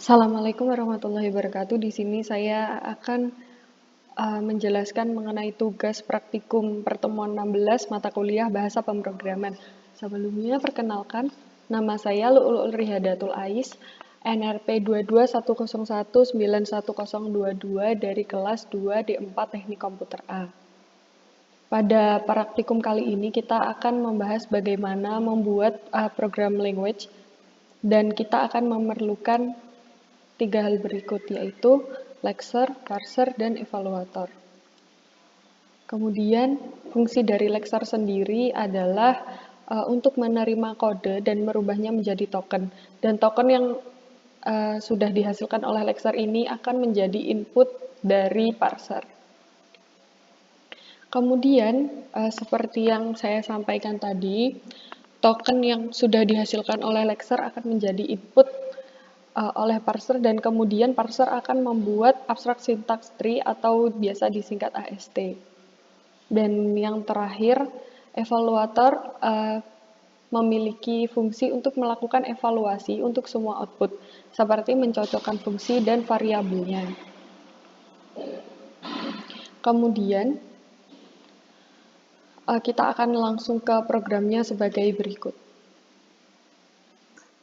Assalamualaikum warahmatullahi wabarakatuh. Di sini saya akan menjelaskan mengenai tugas praktikum pertemuan 16 mata kuliah bahasa pemrograman. Sebelumnya perkenalkan, nama saya Lu'lu'ul Rihadatul Ais, NRP 2210191022 dari kelas 2 D4 Teknik Komputer A. Pada praktikum kali ini kita akan membahas bagaimana membuat program language dan kita akan memerlukan 3 hal berikut, yaitu lexer, parser, dan evaluator. Kemudian, fungsi dari lexer sendiri adalah untuk menerima kode dan merubahnya menjadi token. Dan token yang sudah dihasilkan oleh lexer ini akan menjadi input dari parser. Kemudian, seperti yang saya sampaikan tadi, token yang sudah dihasilkan oleh lexer akan menjadi input oleh parser dan kemudian parser akan membuat abstract syntax tree atau biasa disingkat AST. Dan yang terakhir, evaluator memiliki fungsi untuk melakukan evaluasi untuk semua output, seperti mencocokkan fungsi dan variabelnya. Kemudian, kita akan langsung ke programnya sebagai berikut.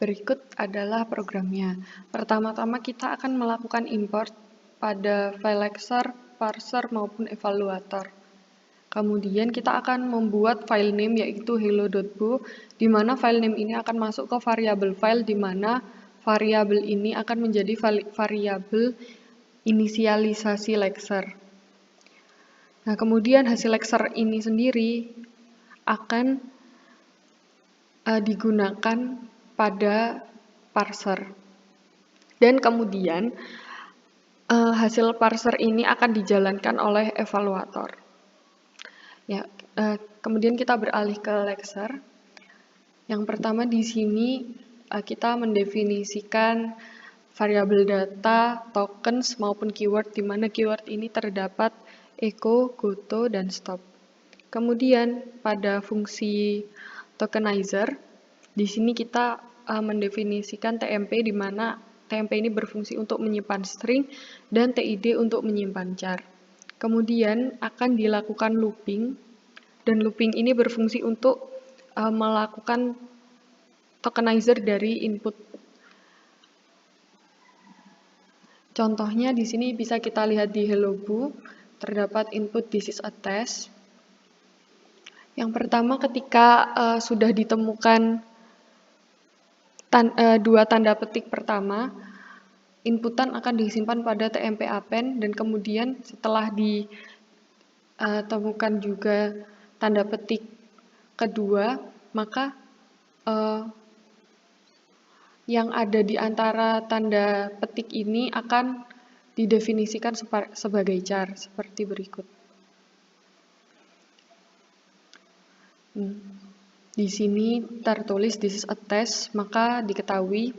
Berikut adalah programnya. Pertama-tama kita akan melakukan import pada file lexer, parser, maupun evaluator. Kemudian kita akan membuat file name yaitu hello.bo, di mana file name ini akan masuk ke variabel file, di mana variabel ini akan menjadi variabel inisialisasi lexer. Nah, kemudian hasil lexer ini sendiri akan digunakan pada parser. Dan kemudian hasil parser ini akan dijalankan oleh evaluator. Ya, kemudian kita beralih ke lexer. Yang pertama di sini kita mendefinisikan variabel data, tokens maupun keyword, di mana keyword ini terdapat echo, goto, dan stop. Kemudian pada fungsi tokenizer, di sini kita mendefinisikan TMP, di mana TMP ini berfungsi untuk menyimpan string dan TID untuk menyimpan char. Kemudian akan dilakukan looping, dan looping ini berfungsi untuk melakukan tokenizer dari input. Contohnya di sini bisa kita lihat di hello.bo, terdapat input this is a test. Yang pertama, ketika sudah ditemukan dua tanda petik pertama, inputan akan disimpan pada TMP append, dan kemudian setelah ditemukan juga tanda petik kedua, maka yang ada di antara tanda petik ini akan didefinisikan sebagai char, seperti berikut. Di sini tertulis this is a test, maka diketahui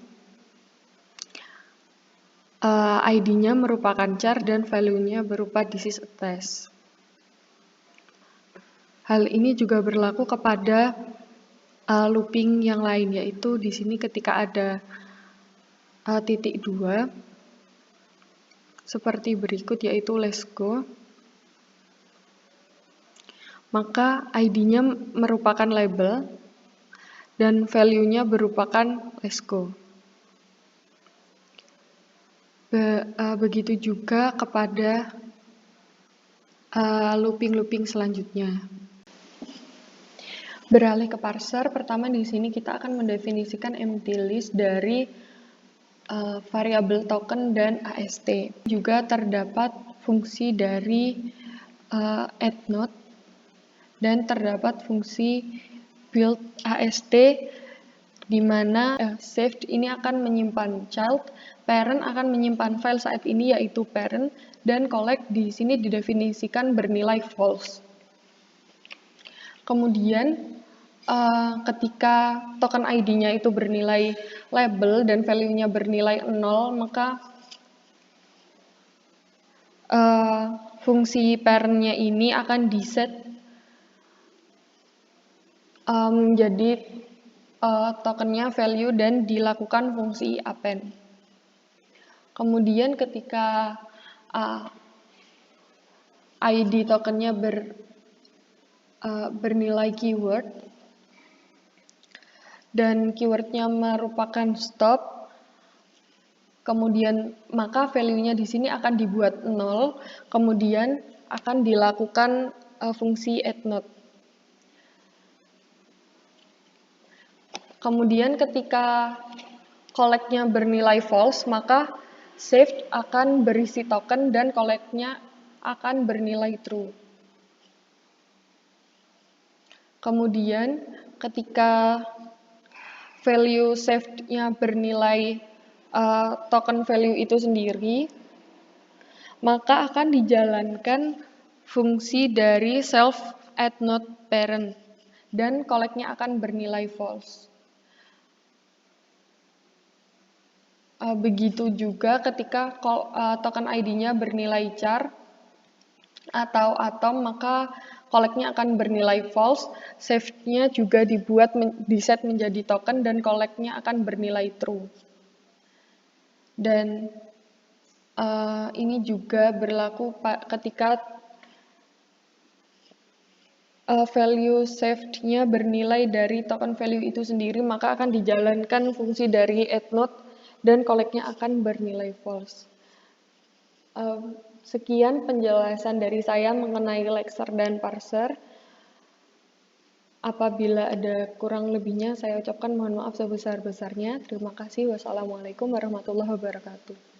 ID-nya merupakan char dan value-nya berupa this is a test. Hal ini juga berlaku kepada looping yang lain, yaitu di sini ketika ada titik 2 seperti berikut, yaitu let's go, maka ID-nya merupakan label dan value-nya berupakan let's go. Begitu juga kepada looping-looping selanjutnya. Beralih ke parser, pertama di sini kita akan mendefinisikan empty list dari variabel token dan AST. Juga terdapat fungsi dari add node dan terdapat fungsi build AST, di mana saved ini akan menyimpan child, parent akan menyimpan file saat ini yaitu parent, dan collect di sini didefinisikan bernilai false. Kemudian ketika token ID-nya itu bernilai label dan value-nya bernilai 0, maka fungsi parent-nya ini akan diset menjadi tokennya value dan dilakukan fungsi append. Kemudian ketika ID tokennya bernilai keyword dan keywordnya merupakan stop, kemudian maka value-nya di sini akan dibuat 0, kemudian akan dilakukan fungsi addNode. Kemudian ketika collect-nya bernilai false, maka saved akan berisi token dan collect-nya akan bernilai true. Kemudian ketika value saved-nya bernilai token value itu sendiri, maka akan dijalankan fungsi dari self addNode parent dan collect-nya akan bernilai false. Begitu juga ketika token ID-nya bernilai char atau atom, maka collect-nya akan bernilai false, saved-nya juga diset menjadi token dan collect-nya akan bernilai true. Dan ini juga berlaku ketika value saved-nya bernilai dari token value itu sendiri, maka akan dijalankan fungsi dari addNode dan collect-nya akan bernilai false. Sekian penjelasan dari saya mengenai lexer dan parser. Apabila ada kurang lebihnya, saya ucapkan mohon maaf sebesar-besarnya. Terima kasih. Wassalamualaikum warahmatullahi wabarakatuh.